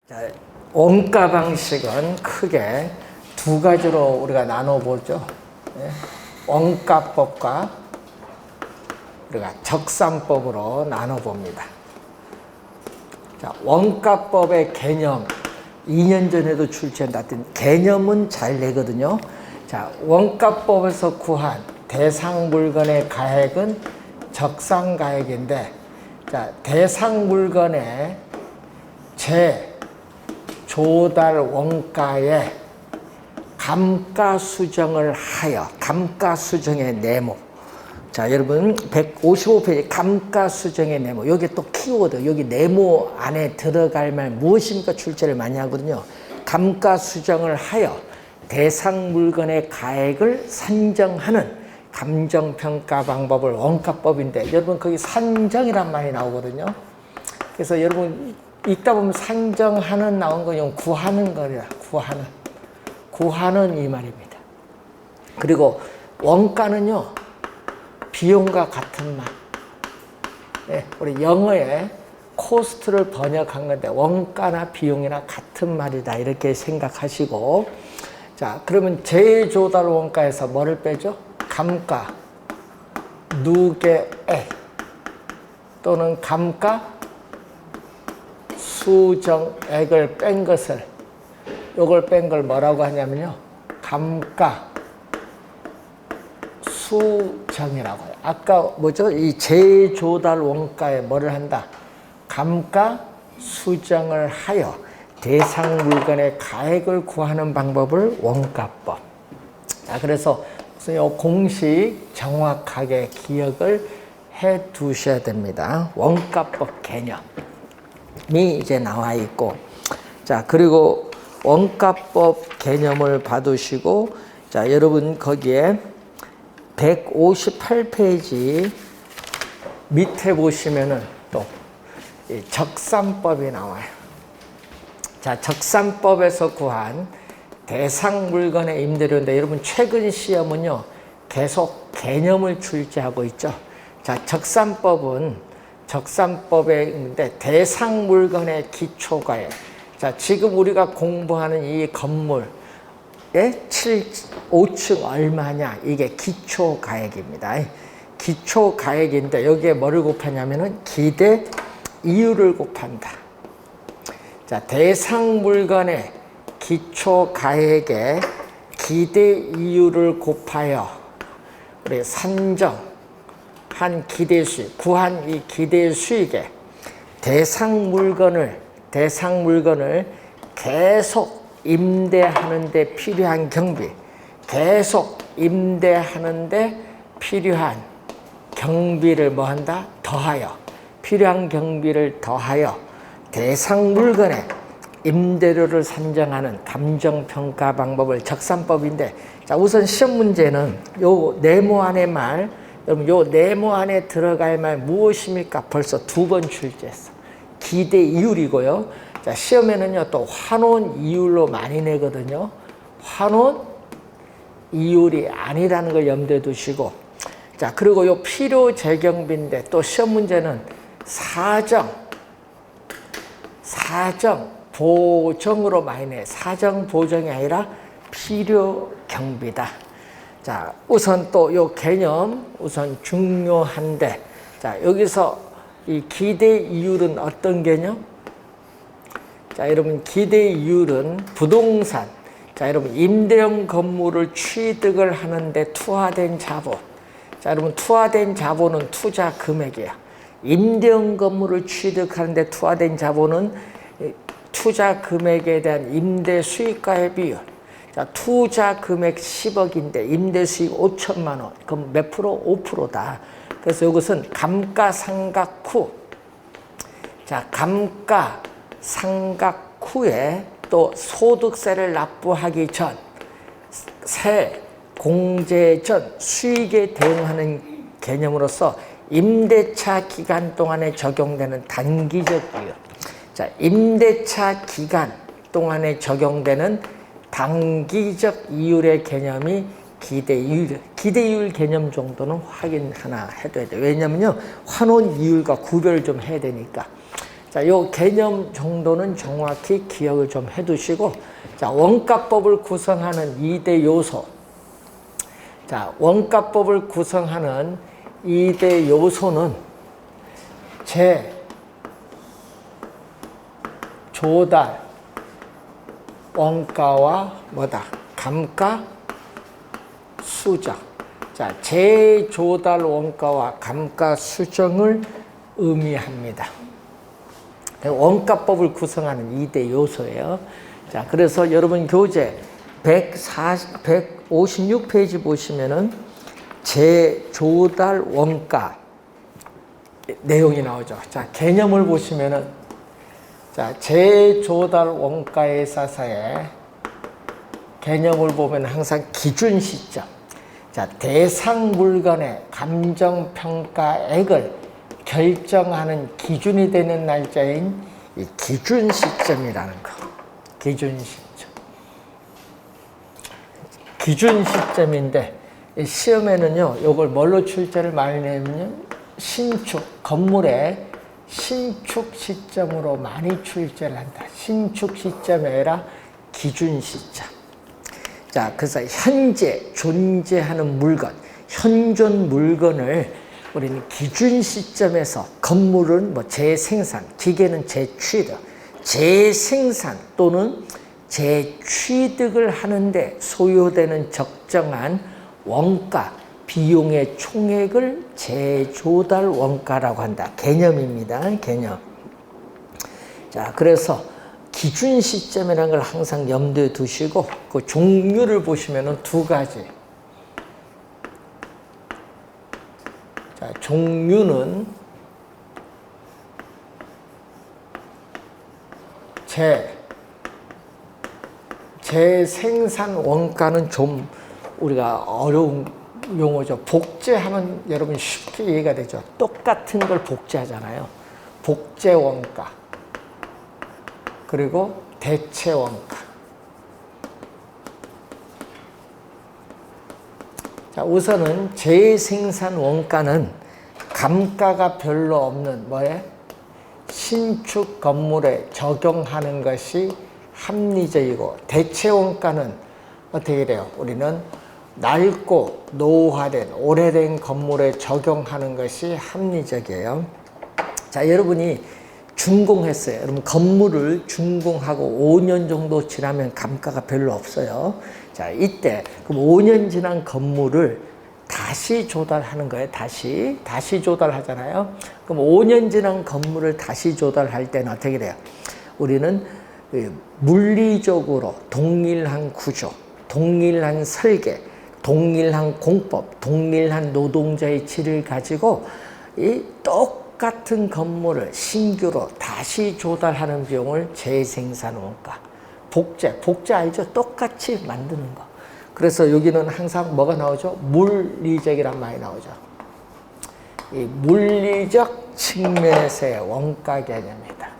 자, 원가 방식은 크게 두 가지로 우리가 나눠보죠. 원가법과 우리가 적산법으로 나눠봅니다. 자, 원가법의 개념, 2년 전에도 출제했던 개념은 잘 내거든요. 자, 원가법에서 구한 대상 물건의 가액은 적산 가액인데, 자, 대상 물건의 조달 원가에 감가 수정을 하여, 감가 수정의 네모. 자, 여러분 155페이지 감가 수정의 네모. 여기 또 키워드, 여기 네모 안에 들어갈 말 무엇입니까? 출제를 많이 하거든요. 감가 수정을 하여 대상 물건의 가액을 산정하는 감정평가 방법을 원가법인데, 여러분 거기 산정이란 말이 나오거든요. 그래서 여러분 읽다 보면 산정하는 나온 거 구하는 거야. 구하는 이 말입니다. 그리고 원가는요, 비용과 같은 말. 네, 우리 영어에 코스트를 번역한 건데 원가나 비용이나 같은 말이다, 이렇게 생각하시고, 자, 그러면 재조달 원가에서 뭐를 빼죠? 감가, 누계액 또는 감가 수정액을 뺀 것을, 요걸 뺀 걸 뭐라고 하냐면요, 감가 수정이라고 해요. 아까 뭐죠? 이 재조달 원가에 뭐를 한다? 감가 수정을 하여 대상 물건의 가액을 구하는 방법을 원가법. 자, 그래서 이 공식 정확하게 기억을 해 두셔야 됩니다. 원가법 개념이 이제 나와 있고, 자, 그리고 원가법 개념을 받으시고, 자, 여러분 거기에 158페이지 밑에 보시면은 또 적산법이 나와요. 자, 적산법에서 구한 대상 물건의 임대료인데, 여러분 최근 시험은요 계속 개념을 출제하고 있죠. 자, 적산법에 있는데 대상 물건의 기초가액. 자, 지금 우리가 공부하는 이 건물의 5층 얼마냐, 이게 기초가액입니다. 기초가액인데 여기에 뭐를 곱하냐면은 기대 이율을 곱한다. 자, 대상 물건의 기초가액에 기대 이율을 곱하여 우리 산정한 기대 수익, 구한 이 기대 수익에 대상 물건을 계속 임대하는 데 필요한 경비, 계속 임대하는 데 필요한 경비를 뭐한다? 더하여, 필요한 경비를 더하여 대상 물건의 임대료를 산정하는 감정평가 방법을 적산법인데, 자, 우선 시험 문제는 요 네모 안의 말, 여러분 요 네모 안에 들어갈 말 무엇입니까? 벌써 2번 출제했어. 기대 이율이고요. 자, 시험에는요 또 환원 이율로 많이 내거든요. 환원 이율이 아니라는 걸 염두에 두시고, 자, 그리고 요 필요 재경비인데 또 시험 문제는 사정 보정으로 많이 내. 사정 보정이 아니라 필요 경비다. 자, 우선 또 요 개념 우선 중요한데, 자, 여기서 이 기대 이율은 어떤 개념? 자, 여러분 기대 이율은 부동산, 자, 여러분 임대형 건물을 취득을 하는데 투하된 자본. 자, 여러분 투하된 자본은 투자 금액이에요. 임대형 건물을 취득하는데 투하된 자본은 투자 금액에 대한 임대 수익과의 비율. 자, 투자 금액 10억인데 임대 수익 5천만 원. 그럼 몇 프로? 5%다. 그래서 이것은 감가상각 후. 자, 감가상각 후에 또 소득세를 납부하기 전, 세 공제 전 수익에 대응하는 개념으로서 임대차 기간 동안에 적용되는 단기적 이율. 자, 임대차 기간 동안에 적용되는 단기적 이율의 개념이 기대이율. 기대이율 개념 정도는 확인 하나 해둬야 돼요. 왜냐면요, 환원 이율과 구별을 좀 해야 되니까. 자, 요 개념 정도는 정확히 기억을 좀 해두시고, 자, 원가법을 구성하는 2대 요소. 자, 원가법을 구성하는 2대 요소는 조달 원가와 뭐다? 감가 수정. 자, 재조달 원가와 감가 수정을 의미합니다. 원가법을 구성하는 2대 요소예요. 자, 그래서 여러분 교재 156페이지 보시면은 재조달 원가 내용이 나오죠. 자, 개념을 보시면은, 자, 재조달 원가에 있어서의 개념을 보면 항상 기준 시점. 자, 대상 물건의 감정평가액을 결정하는 기준이 되는 날짜인 이 기준 시점이라는 거. 기준 시점. 기준 시점인데, 시험에는요, 요걸 뭘로 출제를 많이 내면요, 신축, 건물의 신축 시점으로 많이 출제를 한다. 신축 시점이 아니라 기준 시점. 자, 그래서 현재 존재하는 물건, 현존 물건을 우리는 기준 시점에서, 건물은 뭐 재생산, 기계는 재취득, 재생산 또는 재취득을 하는데 소요되는 적정한 원가, 비용의 총액을 재조달 원가라고 한다. 개념입니다. 개념. 자, 그래서 기준 시점이라는 걸 항상 염두에 두시고, 그 종류를 보시면은 두 가지. 자, 종류는 재생산 원가는 좀 우리가 어려운 용어죠. 복제하면 여러분 쉽게 이해가 되죠. 똑같은 걸 복제하잖아요. 복제 원가. 그리고 대체 원가. 자, 우선은 재생산 원가는 감가가 별로 없는 뭐에? 신축 건물에 적용하는 것이 합리적이고, 대체 원가는 어떻게 돼요? 우리는 낡고 노후화된 오래된 건물에 적용하는 것이 합리적이에요. 자, 여러분이 준공했어요. 여러분 건물을 준공하고 5년 정도 지나면 감가가 별로 없어요. 자, 이때 그럼 5년 지난 건물을 다시 조달하는 거예요. 다시 조달하잖아요. 그럼 5년 지난 건물을 다시 조달할 때는 어떻게 돼요? 우리는 물리적으로 동일한 구조, 동일한 설계, 동일한 공법, 동일한 노동자의 질을 가지고 이 똑같은 건물을 신규로 다시 조달하는 비용을 재생산 원가. 복제 알죠? 똑같이 만드는 거. 그래서 여기는 항상 뭐가 나오죠? 물리적이란 말이 나오죠. 이 물리적 측면에서의 원가 개념이다.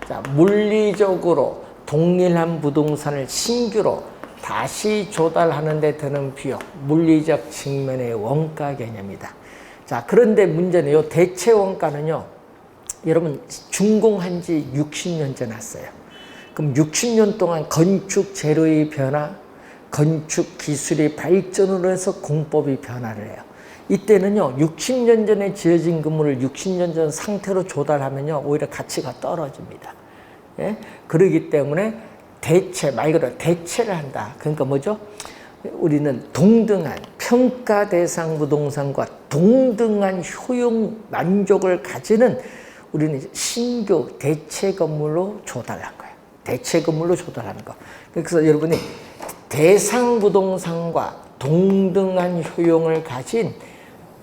자, 물리적으로 동일한 부동산을 신규로 다시 조달하는 데 드는 비용, 물리적 측면의 원가 개념이다. 자, 그런데 문제는 요 대체 원가는요, 여러분 준공한 지 60년 지났어요. 그럼 60년 동안 건축 재료의 변화, 건축 기술의 발전으로 해서 공법이 변화를 해요. 이때는요, 60년 전에 지어진 건물을 60년 전 상태로 조달하면요, 오히려 가치가 떨어집니다. 예? 그러기 때문에 말 그대로 대체를 한다. 그러니까 뭐죠? 우리는 동등한 평가 대상 부동산과 동등한 효용 만족을 가지는 우리는 신규 대체 건물로 조달한 거예요. 대체 건물로 조달하는 거. 그래서 여러분이 대상 부동산과 동등한 효용을 가진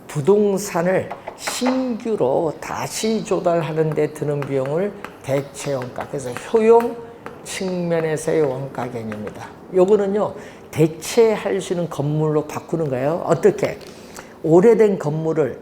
부동산을 신규로 다시 조달하는 데 드는 비용을 대체 원가. 그래서 효용 측면에서의 원가 개념이다. 요거는요, 대체할 수 있는 건물로 바꾸는 거예요. 어떻게? 오래된 건물을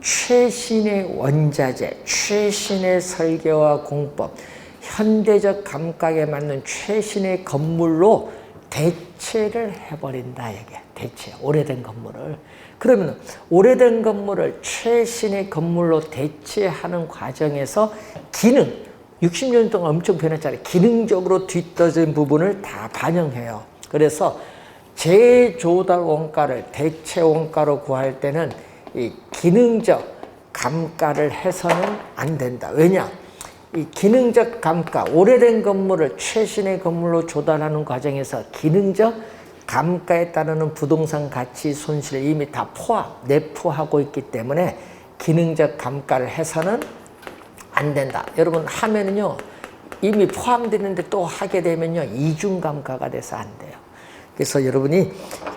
최신의 원자재, 최신의 설계와 공법, 현대적 감각에 맞는 최신의 건물로 대체를 해버린다 이게. 대체, 오래된 건물을. 그러면 오래된 건물을 최신의 건물로 대체하는 과정에서 기능, 60년 동안 엄청 변했잖아요. 기능적으로 뒤떨어진 부분을 다 반영해요. 그래서 재조달 원가를 대체 원가로 구할 때는 이 기능적 감가를 해서는 안 된다. 왜냐? 이 기능적 감가, 오래된 건물을 최신의 건물로 조달하는 과정에서 기능적 감가에 따르는 부동산 가치 손실을 이미 다 내포하고 있기 때문에 기능적 감가를 해서는 안 된다. 여러분 하면은요, 이미 포함되는데 또 하게 되면요, 이중 감가가 돼서 안 돼요. 그래서 여러분이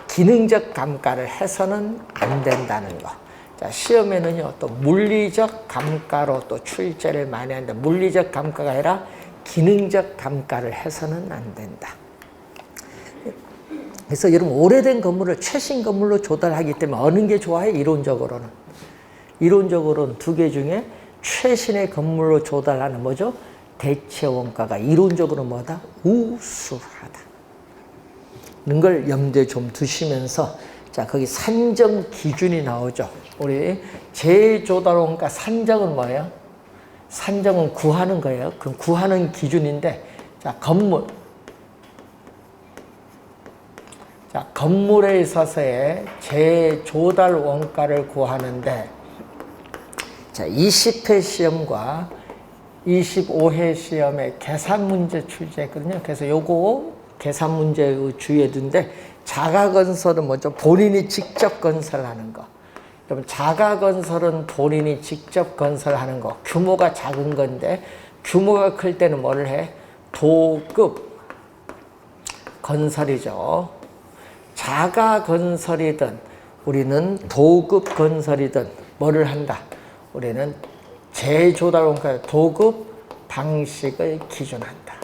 기능적 감가를 해서는 안 된다는 거. 자, 시험에는요, 또 물리적 감가로 또 출제를 많이 하는데, 물리적 감가가 아니라 기능적 감가를 해서는 안 된다. 그래서 여러분, 오래된 건물을 최신 건물로 조달하기 때문에 어느 게 좋아요? 이론적으로는. 이론적으로는 두 개 중에 최신의 건물로 조달하는 뭐죠? 대체 원가가 이론적으로 뭐다? 우수하다. 는 걸 염두에 좀 두시면서, 자, 거기 산정 기준이 나오죠. 우리 재조달 원가 산정은 뭐예요? 산정은 구하는 거예요. 그 구하는 기준인데, 자, 자, 건물에 있어서의 재조달 원가를 구하는데, 자, 20회 시험과 25회 시험에 계산 문제 출제했거든요. 그래서 요거 계산 문제 주의해 둔데, 자가 건설은 뭐죠? 본인이 직접 건설하는 거. 여러분, 자가 건설은 본인이 직접 건설하는 거. 규모가 작은 건데, 규모가 클 때는 뭐를 해? 도급 건설이죠. 자가 건설이든 우리는 도급 건설이든 뭐를 한다? 우리는 재조달 원가 도급 방식을 기준한다.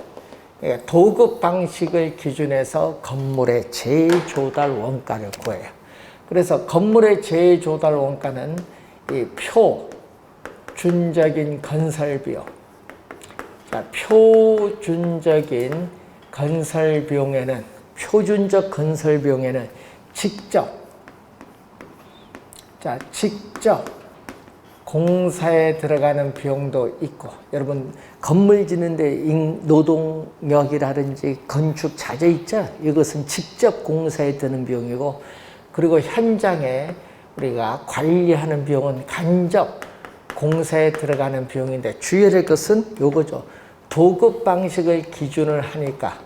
그러니까 도급 방식을 기준해서 건물의 재조달 원가를 구해요. 그래서 건물의 재조달 원가는 이 표준적인 건설 비용. 자, 표준적인 건설 비용에는 표준적 건설 비용에는 직접 공사에 들어가는 비용도 있고, 여러분 건물 짓는데 노동력이라든지 건축 자재 있죠? 이것은 직접 공사에 드는 비용이고, 그리고 현장에 우리가 관리하는 비용은 간접 공사에 들어가는 비용인데, 주의해야 될 것은 요거죠. 도급 방식을 기준을 하니까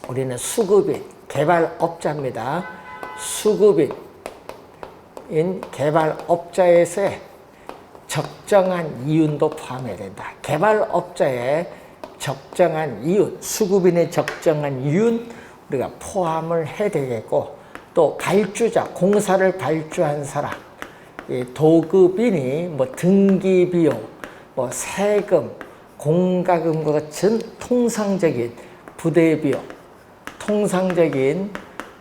우리는 수급인 개발업자입니다. 수급인 개발업자에서의 적정한 이윤도 포함해야 된다. 개발업자의 적정한 이윤, 수급인의 적정한 이윤 우리가 포함을 해야 되겠고, 또 발주자, 공사를 발주한 사람, 이 도급인이 뭐 등기비용, 뭐 세금, 공과금과 같은 통상적인 부대비용,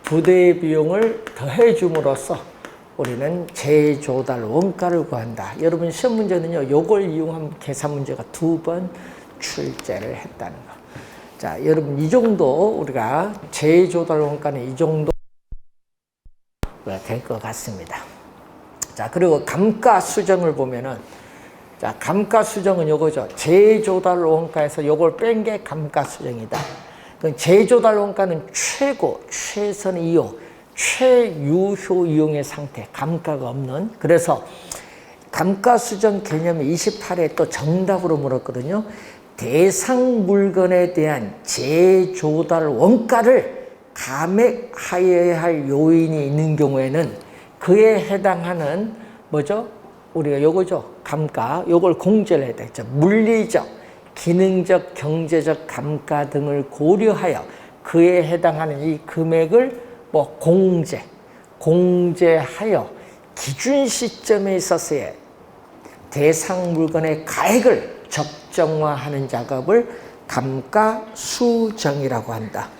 부대비용을 더해줌으로써 우리는 재조달 원가를 구한다. 여러분 시험 문제는요, 요걸 이용한 계산 문제가 2번 출제를 했다는 거. 자, 여러분 이 정도 우리가 재조달 원가는 이 정도 될 것 같습니다. 자, 그리고 감가 수정을 보면은, 자, 감가 수정은 요거죠. 재조달 원가에서 요걸 뺀 게 감가 수정이다. 재조달 원가는 최선 이용, 최유효 이용의 상태, 감가가 없는. 그래서 감가 수정 개념이 28회 또 정답으로 물었거든요. 대상 물건에 대한 재조달 원가를 감액하여야 할 요인이 있는 경우에는 그에 해당하는 뭐죠? 우리가 요거죠. 감가, 요걸 공제를 해야 되겠죠. 물리적, 기능적, 경제적 감가 등을 고려하여 그에 해당하는 이 금액을 뭐 공제하여 기준 시점에 있어서의 대상 물건의 가액을 적정화하는 작업을 감가 수정이라고 한다.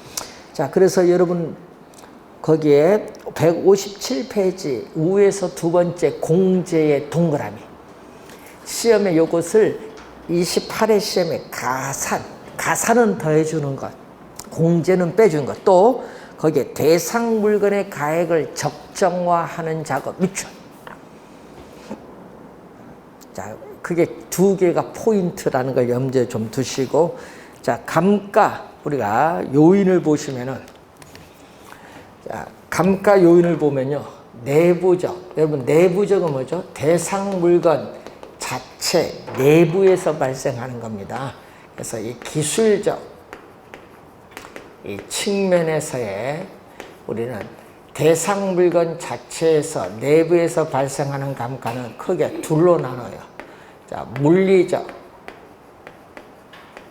자, 그래서 여러분 거기에 157페이지 우에서 두 번째 공제의 동그라미, 시험에 요것을 28회 시험에 가산은 더해주는 것, 공제는 빼주는 것, 또 거기에 대상 물건의 가액을 적정화하는 작업 미출. 자, 그게 두 개가 포인트라는 걸 염두에 좀 두시고, 자, 감가 우리가 요인을 보시면은, 자, 감가 요인을 보면요, 내부적. 여러분 내부적은 뭐죠? 대상 물건 자체 내부에서 발생하는 겁니다. 그래서 이 기술적 이 측면에서의 우리는 대상 물건 자체에서 내부에서 발생하는 감가는 크게 둘로 나눠요. 자, 물리적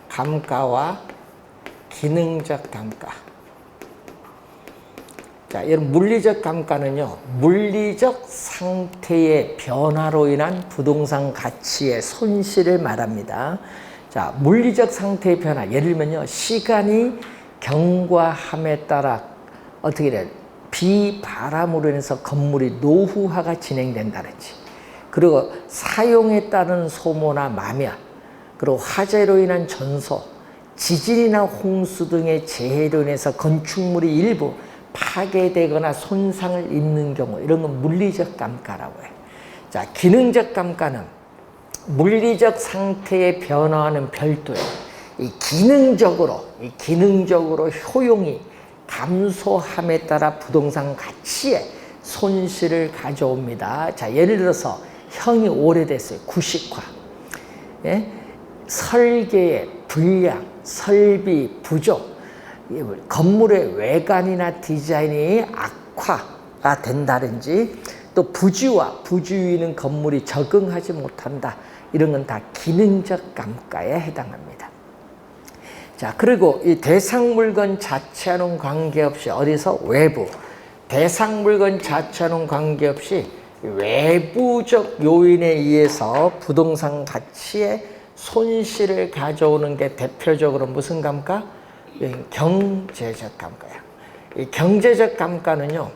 감가와 기능적 감가. 자, 여러분 물리적 감가는요, 물리적 상태의 변화로 인한 부동산 가치의 손실을 말합니다. 자, 물리적 상태의 변화, 예를 들면요, 시간이 경과함에 따라 어떻게 돼요? 비바람으로 인해서 건물이 노후화가 진행된다든지, 그리고 사용에 따른 소모나 마멸, 그리고 화재로 인한 전소, 지진이나 홍수 등의 재해로 인해서 건축물이 일부 파괴되거나 손상을 입는 경우, 이런 건 물리적 감가라고 해요. 자, 기능적 감가는 물리적 상태의 변화와는 별도의 이 기능적으로 효용이 감소함에 따라 부동산 가치에 손실을 가져옵니다. 자, 예를 들어서 형이 오래됐어요. 구식화. 예? 설계의 불량, 설비 부족, 건물의 외관이나 디자인이 악화가 된다든지, 또 부주의는 건물이 적응하지 못한다. 이런 건 다 기능적 감가에 해당합니다. 자, 그리고 이 대상 물건 자체와는 관계없이 어디서 외부, 대상 물건 자체와는 관계없이 외부적 요인에 의해서 부동산 가치에 손실을 가져오는 게 대표적으로 무슨 감가? 경제적 감가예요. 이 경제적 감가는요,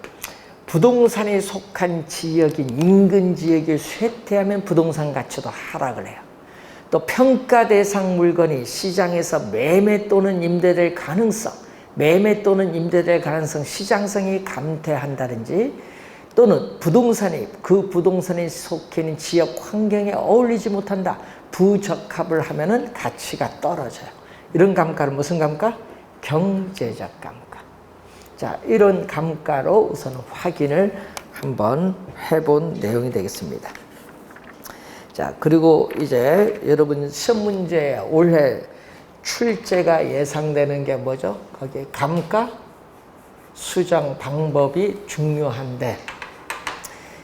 부동산이 속한 지역인 인근 지역이 쇠퇴하면 부동산 가치도 하락을 해요. 또 평가 대상 물건이 시장에서 매매 또는 임대될 가능성, 시장성이 감퇴한다든지, 또는 그 부동산이 속해 있는 지역 환경에 어울리지 못한다, 부적합을 하면은 가치가 떨어져요. 이런 감가는 무슨 감가? 경제적 감가. 자, 이런 감가로 우선 확인을 한번 해본 내용이 되겠습니다. 자, 그리고 이제 여러분 시험 문제에 올해 출제가 예상되는 게 뭐죠? 거기에 감가 수정 방법이 중요한데,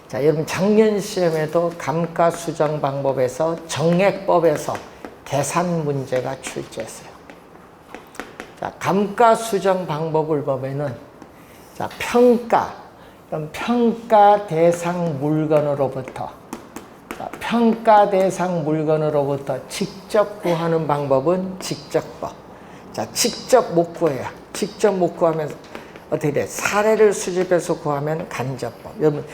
자, 여러분 작년 시험에도 감가 수정 방법에서 정액법에서 계산 문제가 출제했어요. 자, 감가 수정 방법을 보면은, 자, 평가 대상 물건으로부터, 직접 구하는 방법은 직접법. 자, 직접 못 구해요. 직접 못 구하면 어떻게 돼? 사례를 수집해서 구하면 간접법. 여러분,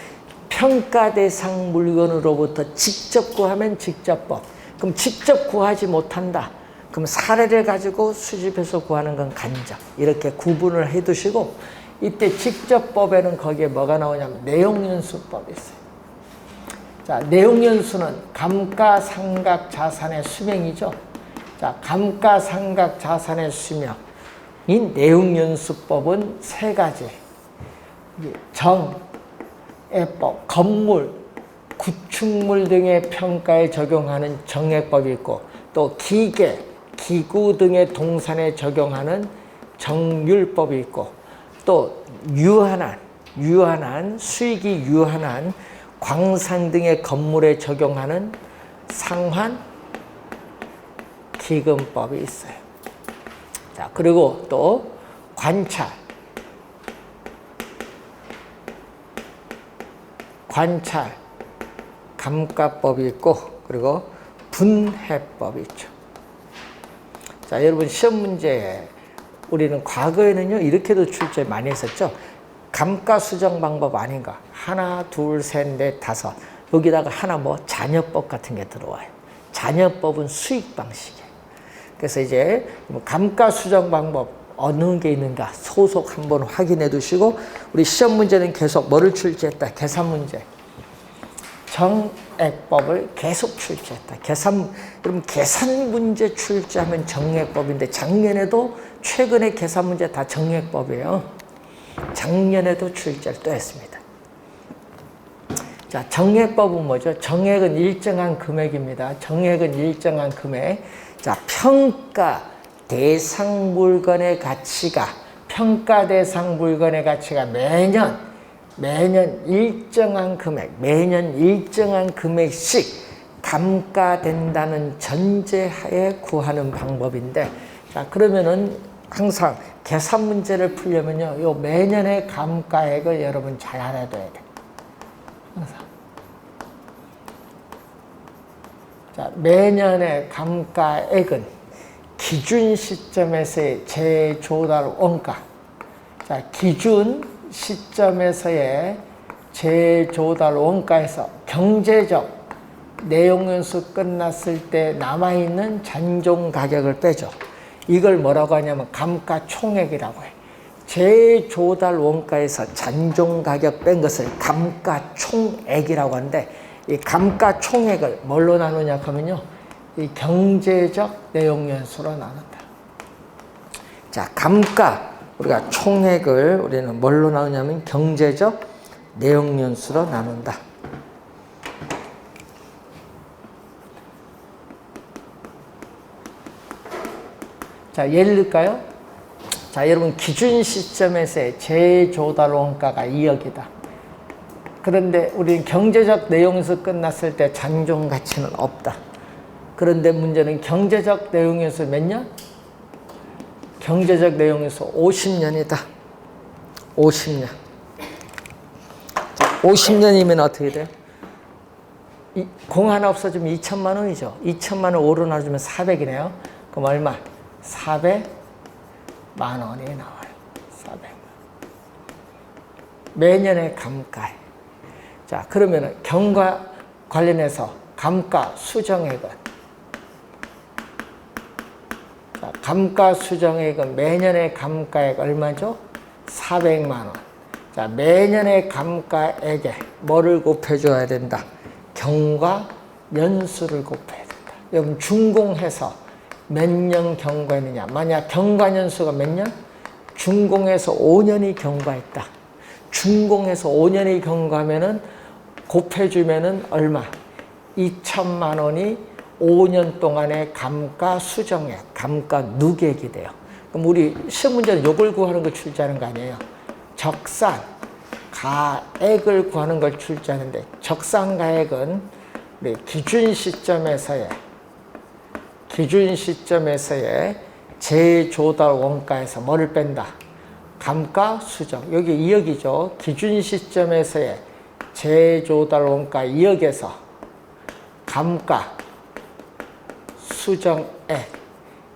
평가 대상 물건으로부터 직접 구하면 직접법. 그럼 직접 구하지 못한다. 그럼 사례를 가지고 수집해서 구하는 건 간접. 이렇게 구분을 해 두시고, 이때 직접법에는 거기에 뭐가 나오냐면 내용연수법이 있어요. 자, 내용연수는 감가상각 자산의 수명이죠. 자, 감가상각 자산의 수명인 내용연수법은 세 가지. 정액법, 건물, 구축물 등의 평가에 적용하는 정액법이 있고, 또 기계, 기구 등의 동산에 적용하는 정률법이 있고, 또 수익이 유한한 광산 등의 건물에 적용하는 상환 기금법이 있어요. 자, 그리고 또 관찰 감가법이 있고, 그리고 분해법이 있죠. 자, 여러분 시험 문제에 우리는 과거에는요, 이렇게도 출제 많이 했었죠. 감가 수정 방법 아닌가? 하나, 둘, 셋, 넷, 다섯. 여기다가 하나 잔여법 같은 게 들어와요. 잔여법은 수익 방식이에요. 그래서 이제 감가 수정 방법 어느 게 있는가 소속 한번 확인해 두시고, 우리 시험 문제는 계속 뭐를 출제했다? 계산 문제. 정액법을 계속 출제했다. 그럼 계산 문제 출제하면 정액법인데, 작년에도 최근에 계산 문제 다 정액법이에요. 작년에도 출제를 또 했습니다. 자, 정액법은 뭐죠? 정액은 일정한 금액입니다. 정액은 일정한 금액. 자, 평가 대상 물건의 가치가, 평가 대상 물건의 가치가 매년 일정한 금액, 매년 일정한 금액씩 감가된다는 전제하에 구하는 방법인데, 자, 그러면은 항상 계산 문제를 풀려면요, 요 매년의 감가액을 여러분 잘 알아둬야 돼. 항상. 자, 매년의 감가액은 기준 시점에서의 재조달 원가. 자, 기준 시점에서의 재조달 원가에서 경제적 내용연수 끝났을 때 남아있는 잔존 가격을 빼죠. 이걸 뭐라고 하냐면 감가총액이라고 해. 재조달 원가에서 잔존 가격 뺀 것을 감가총액이라고 하는데, 이 감가총액을 뭘로 나누냐 하면요, 이 경제적 내용연수로 나눈다. 자, 우리가 총액을 우리는 뭘로 나누냐면 경제적 내용연수로 나눈다. 자, 예를 들까요? 자, 여러분 기준 시점에서의 재조달 원가가 2억이다. 그런데 우리는 경제적 내용연수 끝났을 때 잔존 가치는 없다. 그런데 문제는 경제적 내용연수 몇 년? 경제적 내용연수 50년이다. 50년. 50년이면 어떻게 돼요? 공 하나 없어지면 2천만 원이죠. 2천만 원 5로 나눠주면 400이네요. 그럼 얼마? 400만 원이 나와요. 400만. 매년의 감가에. 자, 그러면은 경과 관련해서 감가 수정액은, 자, 감가 수정액은 매년의 감가액 얼마죠? 400만 원. 자, 매년의 감가액에 뭐를 곱해줘야 된다? 경과 연수를 곱해야 된다. 여러분 준공해서 몇 년 경과했느냐? 만약 경과 연수가 몇 년? 준공해서 5년이 경과했다. 준공해서 5년이 경과하면은 곱해주면은 얼마? 2천만 원이 5년 동안의 감가 수정액, 감가 누계액이 돼요. 그럼 우리 시험 문제는 요걸 구하는 걸 출제하는 거 아니에요? 적산 가액을 구하는 걸 출제하는데, 적산 가액은 우리 기준 시점에서의 재조달 원가에서 뭐를 뺀다? 감가 수정. 여기 2억이죠. 기준 시점에서의 재조달 원가 2억에서 감가 수정액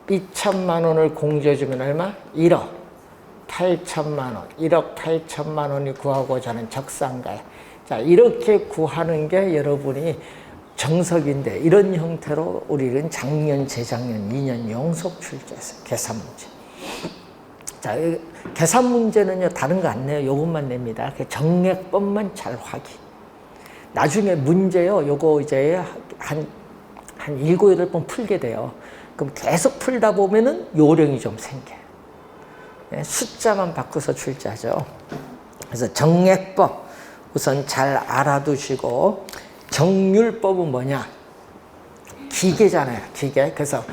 2천만 원을 공제해주면 얼마? 1억 8천만 원. 1억 8천만 원이 구하고자 하는 적산가액. 자, 이렇게 구하는 게 여러분이 정석인데, 이런 형태로 우리는 작년, 재작년 2년 연속 출제했어요. 계산 문제. 자, 계산 문제는요, 다른 거 안 내요. 요것만 냅니다. 정액법만 잘 확인. 나중에 문제요, 요거 이제 한 7, 8번 풀게 돼요. 그럼 계속 풀다 보면은 요령이 좀 생겨요. 숫자만 바꿔서 출제하죠. 그래서 정액법 우선 잘 알아두시고, 정률법은 뭐냐? 기계잖아요. 기계. 그래서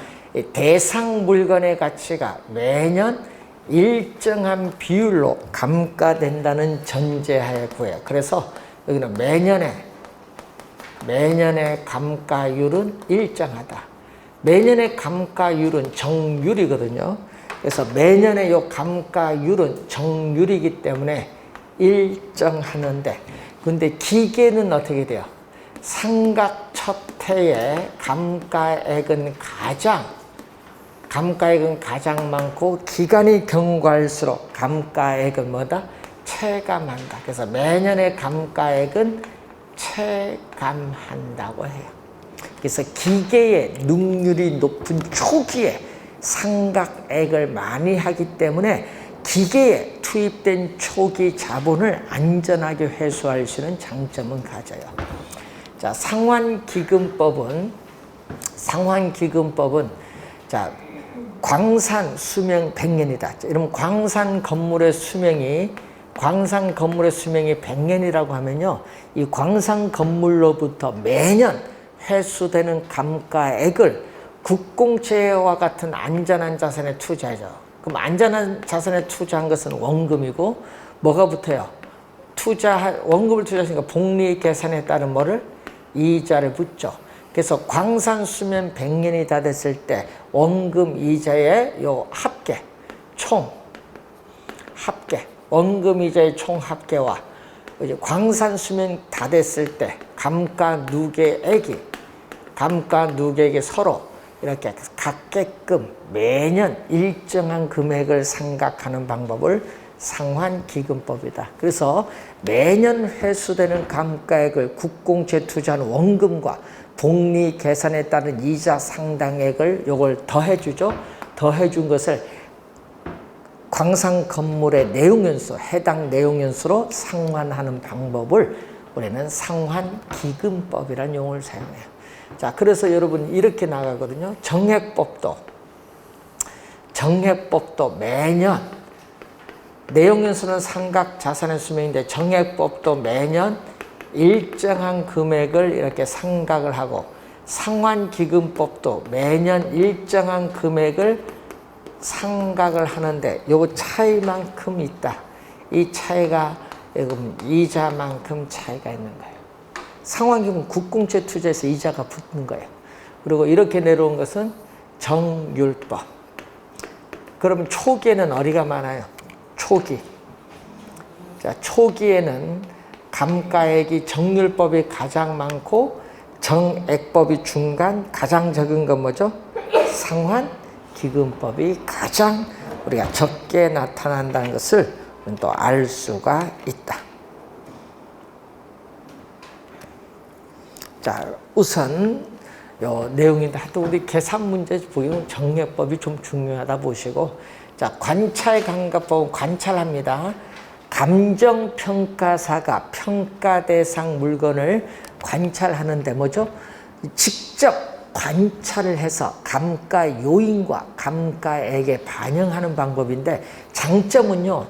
대상 물건의 가치가 매년 일정한 비율로 감가된다는 전제하에 구해요. 그래서 여기는 매년의 감가율은 일정하다. 매년의 감가율은 정률이거든요. 그래서 매년의 요 감가율은 정률이기 때문에 일정하는데, 근데 기계는 어떻게 돼요? 상각 첫 해에 감가액은 가장 많고, 기간이 경과할수록 감가액은 뭐다? 체감한다. 그래서 매년의 감가액은 체감한다고 해요. 그래서 기계의 능률이 높은 초기에 상각액을 많이 하기 때문에 기계에 투입된 초기 자본을 안전하게 회수할 수 있는 장점은 가져요. 자, 상환기금법은 자, 광산 수명 100년이다. 이러면 광산 건물의 수명이 100년이라고 하면요, 이 광산 건물로부터 매년 회수되는 감가액을 국공채와 같은 안전한 자산에 투자하죠. 그럼 안전한 자산에 투자한 것은 원금이고, 뭐가 붙어요? 원금을 투자하시니까 복리 계산에 따른 뭐를? 이자를 붙죠. 그래서 광산 수명 100년이 다 됐을 때 원금 이자의 요 합계, 원금 이자의 총 합계와 이제 광산 수명 다 됐을 때 감가 누계액이 서로 이렇게 같게끔 매년 일정한 금액을 상각하는 방법을 상환기금법이다. 그래서 매년 회수되는 감가액을 국공채 투자한 원금과 복리 계산에 따른 이자 상당액을 요걸 더해주죠. 더해준 것을 광산 건물의 내용연수, 해당 내용연수로 상환하는 방법을 우리는 상환기금법이라는 용어를 사용해요. 자, 그래서 여러분 이렇게 나가거든요. 정액법도 매년, 내용연수는 상각 자산의 수명인데 정액법도 매년 일정한 금액을 이렇게 상각을 하고, 상환기금법도 매년 일정한 금액을 상각을 하는데 요거 차이만큼 있다. 이 차이가 이자만큼 차이가 있는 거예요. 상환기금 국공채 투자에서 이자가 붙는 거예요. 그리고 이렇게 내려온 것은 정율법. 그러면 초기에는 어디가 많아요? 자, 초기에는 감가액이 정율법이 가장 많고 정액법이 중간, 가장 적은 건 뭐죠? 상환기금법이 가장 우리가 적게 나타난다는 것을 또 알 수가 있다. 자, 우선 요 내용인데 하여튼 우리 계산 문제 보면 정액법이 좀 중요하다 보시고, 자, 관찰감가법은 관찰합니다. 감정평가사가 평가 대상 물건을 관찰하는데 뭐죠? 직접 관찰을 해서 감가 요인과 감가액에 반영하는 방법인데, 장점은요,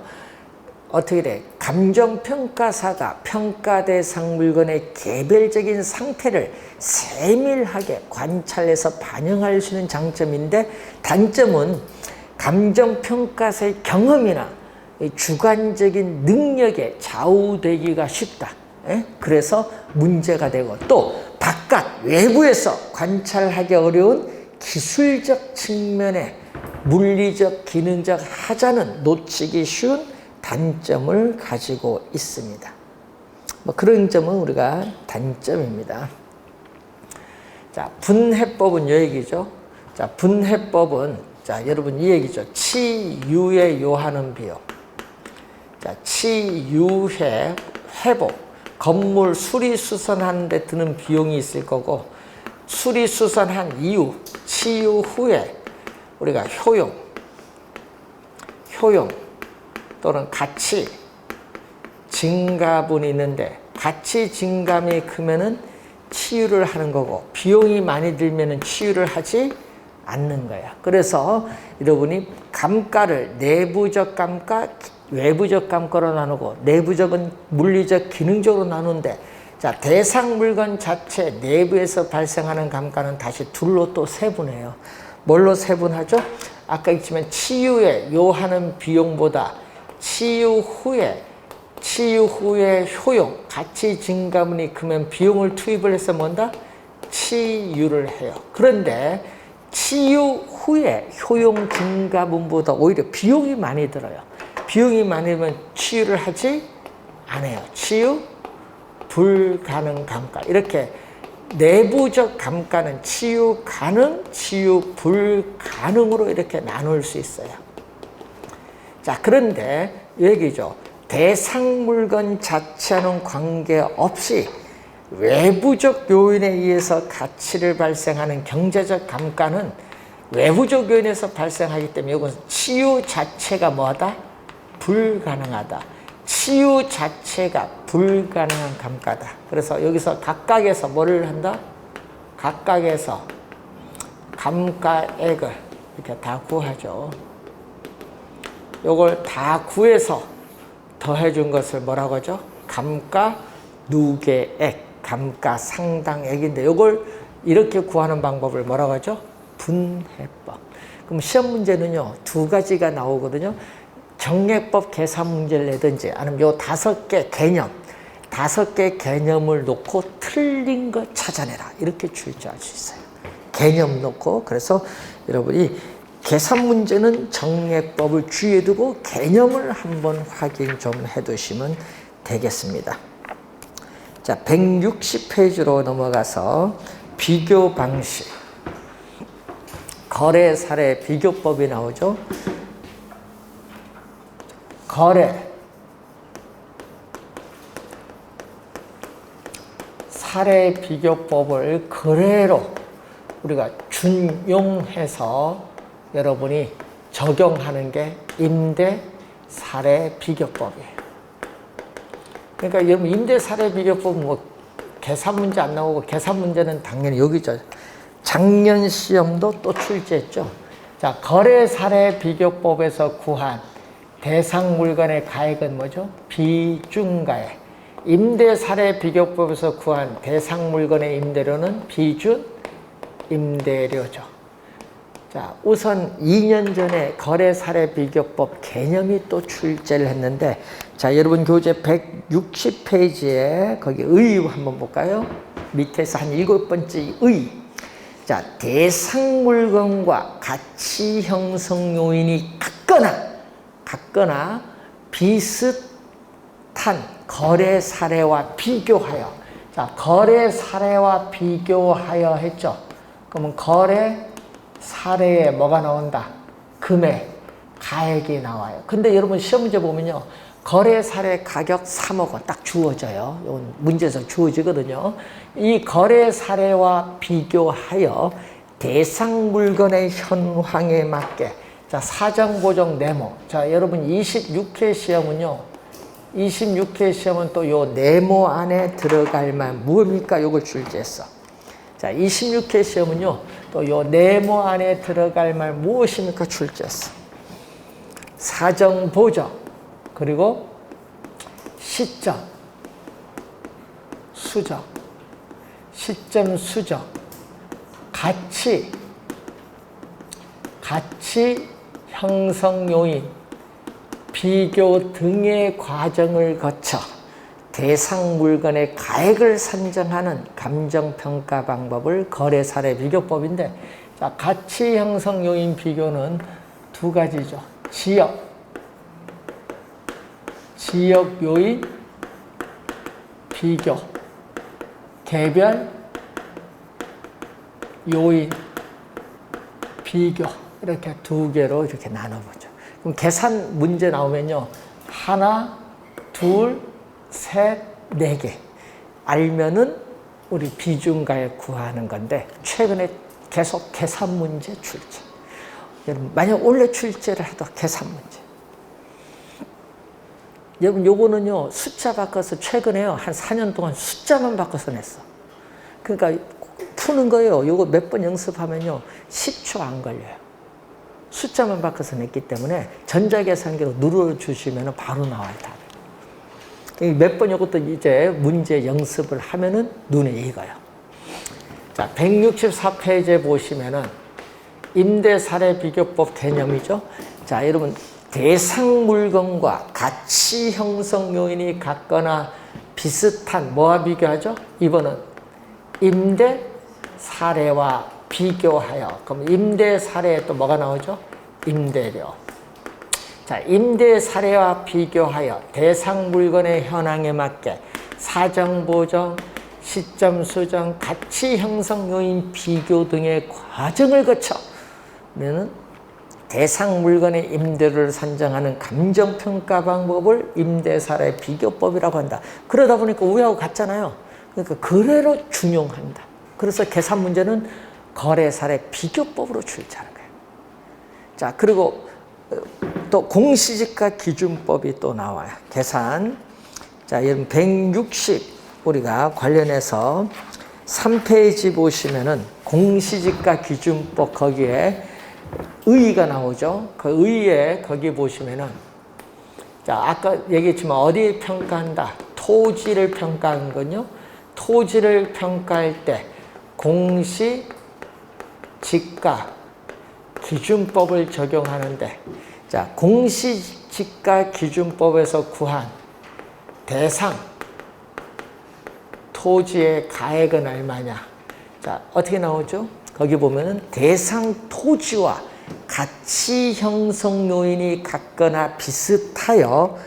어떻게 돼? 감정평가사가 평가 대상 물건의 개별적인 상태를 세밀하게 관찰해서 반영할 수 있는 장점인데, 단점은 감정평가사의 경험이나 주관적인 능력에 좌우되기가 쉽다. 그래서 문제가 되고, 또 바깥 외부에서 관찰하기 어려운 기술적 측면의 물리적 기능적 하자는 놓치기 쉬운 단점을 가지고 있습니다. 뭐 그런 점은 우리가 단점입니다. 자, 분해법은 요 얘기죠. 자, 분해법은, 자, 여러분 이 얘기죠. 치유에 요하는 비용. 자, 치유해 회복, 건물 수리수선하는 데 드는 비용이 있을 거고, 수리수선한 이후, 치유 후에 우리가 효용 또는 가치 증가분이 있는데, 가치 증감이 크면은 치유를 하는 거고, 비용이 많이 들면은 치유를 하지 않는 거야. 그래서 여러분이 감가를 내부적 감가, 외부적 감가로 나누고, 내부적은 물리적 기능적으로 나누는데, 자, 대상 물건 자체 내부에서 발생하는 감가는 다시 둘로 또 세분해요. 뭘로 세분하죠? 아까 있지만 치유에 요하는 비용보다 치유 후에 효용, 가치 증가분이 크면 비용을 투입을 해서 뭔다? 치유를 해요. 그런데 치유 후에 효용 증가분보다 오히려 비용이 많이 들어요. 비용이 많이 들면 치유를 하지 않아요. 치유 불가능 감가. 이렇게 내부적 감가는 치유 가능, 치유 불가능으로 이렇게 나눌 수 있어요. 자, 그런데 얘기죠. 대상 물건 자체와는 관계없이 외부적 요인에 의해서 가치를 발생하는 경제적 감가는 외부적 요인에서 발생하기 때문에 이건 치유 자체가 뭐하다? 불가능하다. 치유 자체가 불가능한 감가다. 그래서 여기서 각각에서 뭐를 한다? 각각에서 감가액을 이렇게 다 구하죠. 요걸 다 구해서 더해준 것을 뭐라고 하죠? 감가 누계액, 감가 상당액인데 요걸 이렇게 구하는 방법을 뭐라고 하죠? 분해법. 그럼 시험 문제는요, 두 가지가 나오거든요. 정액법 계산 문제를 내든지 아니면 요 5개 개념, 5개 개념을 놓고 틀린 거 찾아내라. 이렇게 출제할 수 있어요. 개념 놓고. 그래서 여러분이 계산 문제는 정액법을 주의해 두고 개념을 한번 확인 좀 해 두시면 되겠습니다. 자, 160페이지로 넘어가서 비교 방식. 거래 사례 비교법이 나오죠. 거래 사례 비교법을 그대로 우리가 준용해서 여러분이 적용하는 게 임대 사례 비교법이에요. 그러니까 여러분 임대 사례 비교법은 뭐 계산 문제 안 나오고 계산 문제는 당연히 여기죠. 작년 시험도 또 출제했죠. 자, 거래 사례 비교법에서 구한 대상 물건의 가액은 뭐죠? 비중가액. 임대 사례 비교법에서 구한 대상 물건의 임대료는 비준 임대료죠. 자, 우선 2년 전에 거래 사례 비교법 개념이 또 출제를 했는데, 자, 여러분 교재 160페이지에 거기 의 한번 볼까요? 밑에서 한 7번째 의. 자, 대상 물건과 가치 형성 요인이 같거나 비슷한 거래 사례와 비교하여. 자, 거래 사례와 비교하여 했죠. 그러면 거래 사례에 뭐가 나온다? 금액, 가액이 나와요. 근데 여러분 시험 문제 보면요, 거래 사례 가격 3억 원 딱 주어져요. 이건 문제에서 주어지거든요. 이 거래 사례와 비교하여 대상 물건의 현황에 맞게, 자, 사정 보정 네모. 자, 여러분 26회 시험은요, 26회 시험은 또 요 네모 안에 들어갈 만 무엇입니까? 요걸 출제했어. 자, 26회 시험은요, 또 요 네모 안에 들어갈 말 무엇입니까? 출제했어. 사정 보정, 그리고 시점 수정, 시점 수정, 가치 형성 요인, 비교 등의 과정을 거쳐 대상 물건의 가액을 산정하는 감정평가 방법을 거래 사례 비교법인데, 자, 가치 형성 요인 비교는 두 가지죠. 지역 요인 비교, 개별 요인 비교, 이렇게 두 개로 이렇게 나눠보죠. 그럼 계산 문제 나오면요, 하나, 둘, 셋, 네 개 알면은 우리 비중가액 구하는 건데, 최근에 계속 계산 문제 출제. 여러분, 만약 원래 출제를 해도 계산 문제. 여러분, 요거는요, 숫자 바꿔서 최근에요, 한 4년 동안 숫자만 바꿔서 냈어. 그러니까 푸는 거예요. 요거 몇 번 연습하면요, 10초 안 걸려요. 숫자만 바꿔서 냈기 때문에 전자계산기로 눌러주시면 바로 나와요, 답이. 몇 번 이것도 이제 문제 연습을 하면은 눈에 익어요. 자, 164페이지에 보시면은 임대 사례 비교법 개념이죠. 자, 여러분, 대상 물건과 가치 형성 요인이 같거나 비슷한 뭐와 비교하죠? 이번은 임대 사례와 비교하여. 그럼 임대 사례에 또 뭐가 나오죠? 임대료. 자, 임대 사례와 비교하여 대상 물건의 현황에 맞게 사정 보정, 시점 수정, 가치 형성 요인 비교 등의 과정을 거쳐 는 대상 물건의 임대료를 산정하는 감정평가 방법을 임대 사례 비교법이라고 한다. 그러다 보니까 우리하고 같잖아요. 그러니까 그대로 준용한다. 그래서 계산 문제는 거래 사례 비교법으로 출제하는 거예요. 자, 그리고 또 공시지가 기준법이 또 나와요. 계산. 자, 여러분 160 우리가 관련해서 3페이지 보시면은 공시지가 기준법 거기에 의의가 나오죠. 그 의의에 거기 보시면은 자, 아까 얘기했지만 어디 평가한다? 토지를 평가한 건요. 토지를 평가할 때 공시지가 기준법을 적용하는데 자, 공시지가 기준법에서 구한 대상 토지의 가액은 얼마냐? 자, 어떻게 나오죠? 거기 보면은 대상 토지와 가치 형성 요인이 같거나 비슷하여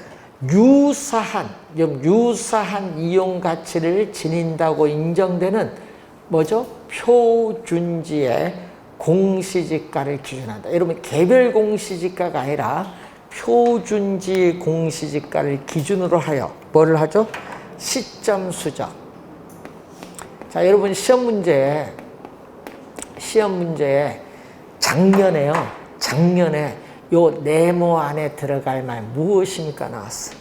유사한 이용 가치를 지닌다고 인정되는 뭐죠? 표준지의 공시지가를 기준한다. 여러분 개별 공시지가가 아니라 표준지 공시지가를 기준으로 하여 뭐를 하죠? 시점 수정. 자, 여러분 시험 문제에 작년에 요 네모 안에 들어갈 말 무엇입니까 나왔어.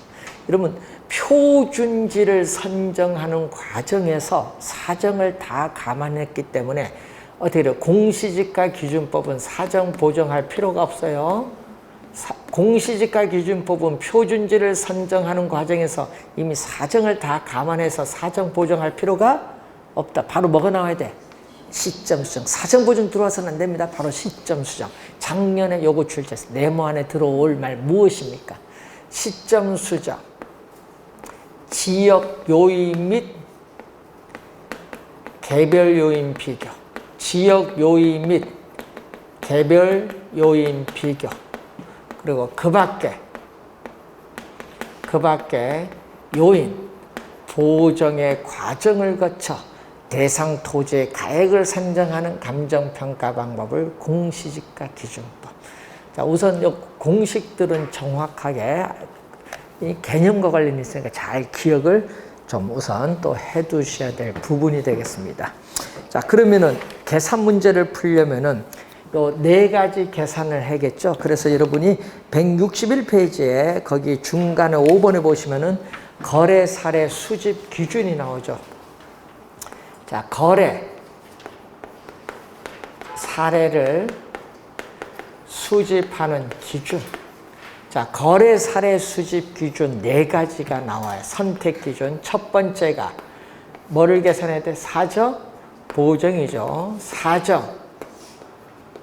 여러분 표준지를 선정하는 과정에서 사정을 다 감안했기 때문에 어떻게 돼요? 공시지가 기준법은 사정 보정할 필요가 없어요. 공시지가 기준법은 표준지를 선정하는 과정에서 이미 사정을 다 감안해서 사정 보정할 필요가 없다. 바로 뭐가 나와야 돼? 시점 수정. 사정 보정 들어와서는 안 됩니다. 바로 시점 수정. 작년에 요거 출제했어요. 네모 안에 들어올 말 무엇입니까? 시점 수정. 지역 요인 및 개별 요인 비교. 지역 요인 및 개별 요인 비교. 그리고 그 밖에 요인, 보정의 과정을 거쳐 대상 토지의 가액을 산정하는 감정평가 방법을 공시지가 기준법. 자, 우선 이 공식들은 정확하게 이 개념과 관련이 있으니까 잘 기억을 좀 우선 또 해두셔야 될 부분이 되겠습니다. 자, 그러면은 계산 문제를 풀려면은 요 네 가지 계산을 해야겠죠. 그래서 여러분이 161페이지에 거기 중간에 5번에 보시면은 거래 사례 수집 기준이 나오죠. 자, 거래 사례를 수집하는 기준. 자, 거래 사례 수집 기준 네 가지가 나와요. 선택 기준. 첫 번째가 뭐를 계산해야 돼? 사정 보정이죠. 사정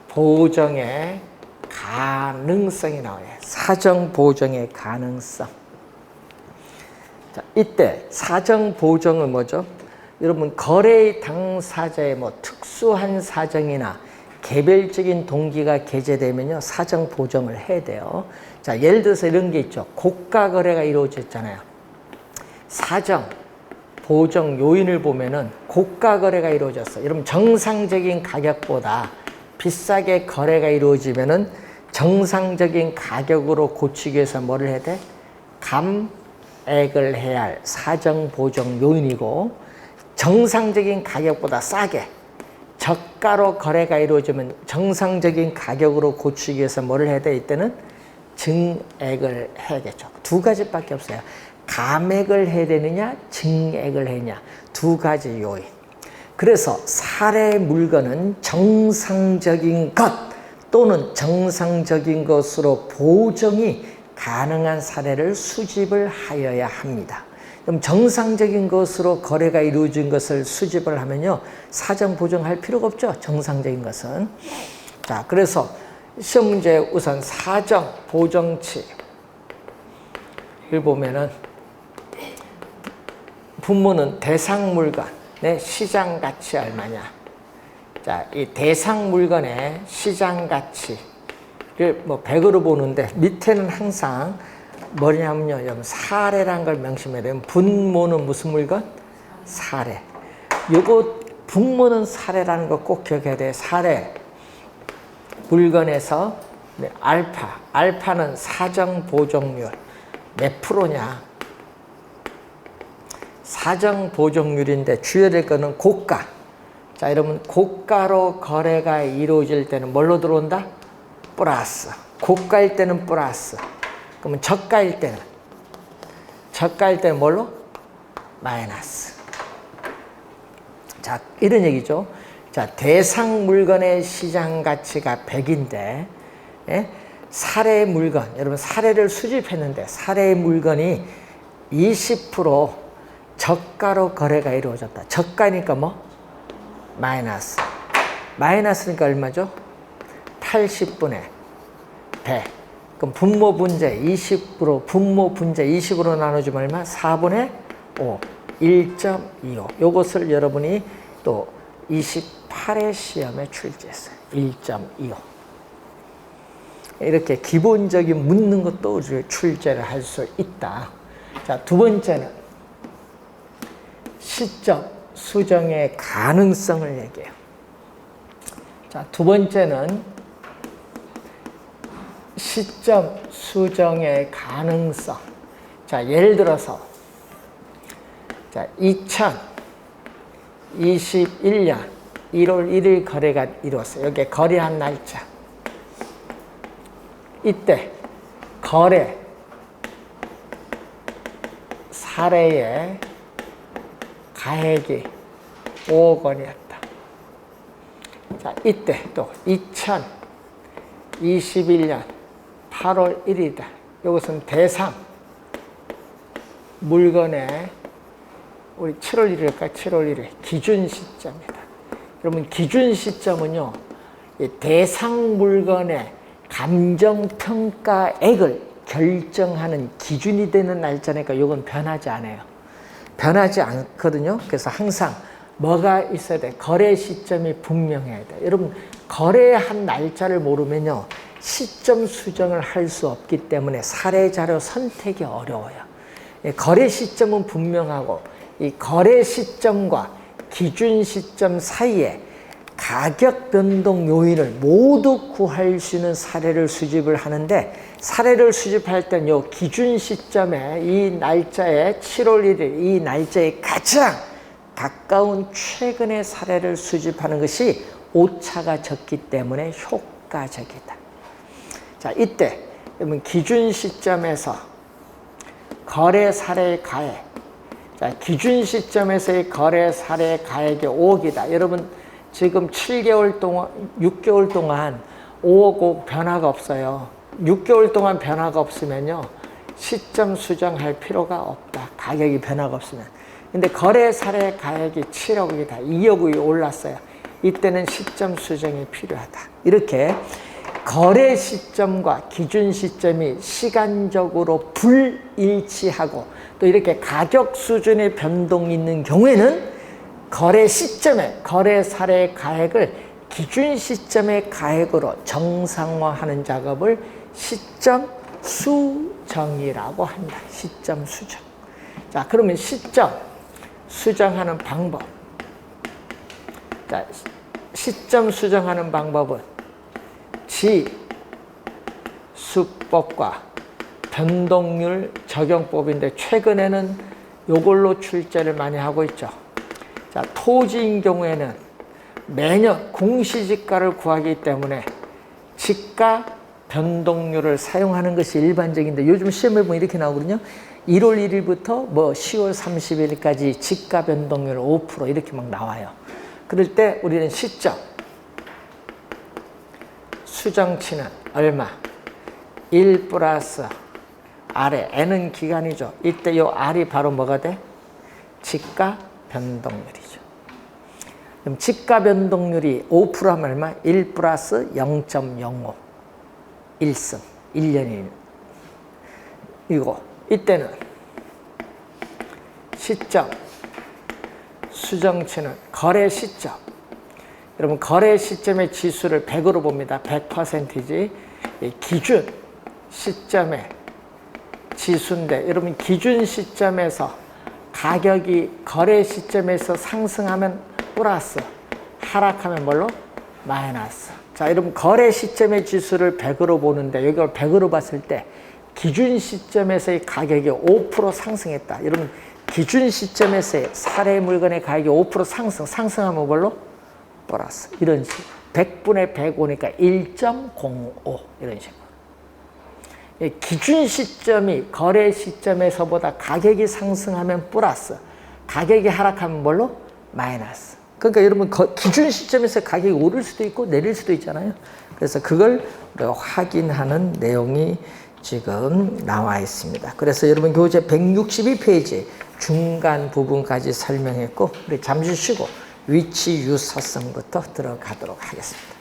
보정의 가능성이 나와요. 사정 보정의 가능성. 자, 이때 사정 보정은 뭐죠? 여러분 거래 당사자의 뭐 특수한 사정이나 개별적인 동기가 게재되면요 사정 보정을 해야 돼요. 자, 예를 들어서 이런 게 있죠. 고가 거래가 이루어졌잖아요. 사정 보정 요인을 보면은 고가 거래가 이루어졌어. 여러분 정상적인 가격보다 비싸게 거래가 이루어지면은 정상적인 가격으로 고치기 위해서 뭐를 해야 돼? 감액을 해야 할 사정 보정 요인이고, 정상적인 가격보다 싸게 저가로 거래가 이루어지면 정상적인 가격으로 고치기 위해서 뭐를 해야 돼? 이때는 증액을 해야겠죠. 두 가지밖에 없어요. 감액을 해야 되느냐, 증액을 해야 되느냐, 두 가지 요인. 그래서 사례 물건은 정상적인 것 또는 정상적인 것으로 보정이 가능한 사례를 수집을 하여야 합니다. 그럼 정상적인 것으로 거래가 이루어진 것을 수집을 하면요 사정 보정할 필요가 없죠. 정상적인 것은. 자, 그래서 시험 문제 우선 사정 보정치를 보면은 분모는 대상 물건의 시장 가치 얼마냐. 자, 이 대상 물건의 시장 가치를 뭐 100으로 보는데 밑에는 항상 뭐냐면요, 사례란 걸 명심해야 돼요. 분모는 무슨 물건? 사례. 요거 분모는 사례라는 거 꼭 기억해야 돼요. 사례. 물건에서 알파는 사정 보정률 몇 프로냐? 사정 보정률인데 주의해야 될 거는 고가. 자, 여러분 고가로 거래가 이루어질 때는 뭘로 들어온다? 플러스. 고가일 때는 플러스. 그러면 저가일 때는? 저가일 때는 뭘로? 마이너스. 자, 이런 얘기죠. 자, 대상 물건의 시장 가치가 100인데, 예? 사례 물건, 여러분 사례를 수집했는데 사례 물건이 20% 저가로 거래가 이루어졌다. 저가니까 뭐? 마이너스. 마이너스니까 얼마죠? 80분의 100. 그럼 분모 분재 20%, 분모 분재 20으로 나눠주면 얼마? 4분의 5. 1.25. 요것을 여러분이 또 28회 시험에 출제했어요. 1.25. 이렇게 기본적인 묻는 것도 출제를 할 수 있다. 자, 두 번째는 시점 수정의 가능성을 얘기해요. 자, 두 번째는 시점 수정의 가능성. 자, 예를 들어서 자, 2021년 1월 1일 거래가 이루어졌어요. 여기에 거래한 날짜. 이때 거래 사례의 가액이 5억 원이었다. 자, 이때 또 2021년 8월 1일이다. 이것은 대상 물건의 우리 7월 1일일까? 7월 1일 기준 시점이다. 여러분 기준 시점은요, 이 대상 물건의 감정평가액을 결정하는 기준이 되는 날짜니까 이건 변하지 않아요. 변하지 않거든요. 그래서 항상 뭐가 있어야 돼? 거래 시점이 분명해야 돼. 여러분 거래한 날짜를 모르면요, 시점 수정을 할 수 없기 때문에 사례 자료 선택이 어려워요. 거래 시점은 분명하고 이 거래 시점과 기준 시점 사이에 가격 변동 요인을 모두 구할 수 있는 사례를 수집을 하는데, 사례를 수집할 때는 요 기준 시점에 이 날짜에 7월 1일 이 날짜에 가장 가까운 최근의 사례를 수집하는 것이 오차가 적기 때문에 효과적이다. 자, 이때 여러분 기준 시점에서 거래 사례 가액, 자, 기준 시점에서의 거래 사례 가액이 5억이다. 여러분 지금 7개월 동안, 6개월 동안 5억 변화가 없어요. 6개월 동안 변화가 없으면요, 시점 수정할 필요가 없다. 가격이 변화가 없으면. 근데 거래 사례 가액이 7억이다. 2억이 올랐어요. 이때는 시점 수정이 필요하다. 이렇게 거래 시점과 기준 시점이 시간적으로 불일치하고 또 이렇게 가격 수준의 변동이 있는 경우에는 거래 시점에 거래 사례 가액을 기준 시점의 가액으로 정상화하는 작업을 시점 수정이라고 한다. 시점 수정. 자, 그러면 시점 수정하는 방법. 자, 시점 수정하는 방법은 지수법과 변동률 적용법인데 최근에는 이걸로 출제를 많이 하고 있죠. 자, 토지인 경우에는 매년 공시지가를 구하기 때문에 지가 변동률을 사용하는 것이 일반적인데, 요즘 시험에 보면 이렇게 나오거든요. 1월 1일부터 뭐 10월 30일까지 지가 변동률 5% 이렇게 막 나와요. 그럴 때 우리는 시점 수정치는 얼마? 1 플러스 R에 N은 기간이죠. 이때 요 R이 바로 뭐가 돼? 지가 변동률이죠. 그럼 지가 변동률이 5% 하면 얼마? 1 플러스 0.05 1승 1년이 이거. 이때는 시점 수정치는 거래 시점. 여러분 거래 시점의 지수를 100으로 봅니다. 100%지. 기준 시점의 지수인데, 여러분 기준 시점에서 가격이 거래 시점에서 상승하면 플러스, 하락하면 뭘로? 마이너스. 자, 여러분 거래 시점의 지수를 100으로 보는데, 이걸 100으로 봤을 때 기준 시점에서의 가격이 5% 상승했다. 여러분 기준 시점에서의 사례 물건의 가격이 5% 상승하면 뭘로? 플러스. 이런 식으로 100분의 100 오니까 1.05 이런 식으로. 기준 시점이 거래 시점에서보다 가격이 상승하면 플러스, 가격이 하락하면 뭘로? 마이너스. 그러니까 여러분 기준 시점에서 가격이 오를 수도 있고 내릴 수도 있잖아요. 그래서 그걸 확인하는 내용이 지금 나와 있습니다. 그래서 여러분 교재 162페이지 중간 부분까지 설명했고, 우리 잠시 쉬고 위치 유사성부터 들어가도록 하겠습니다.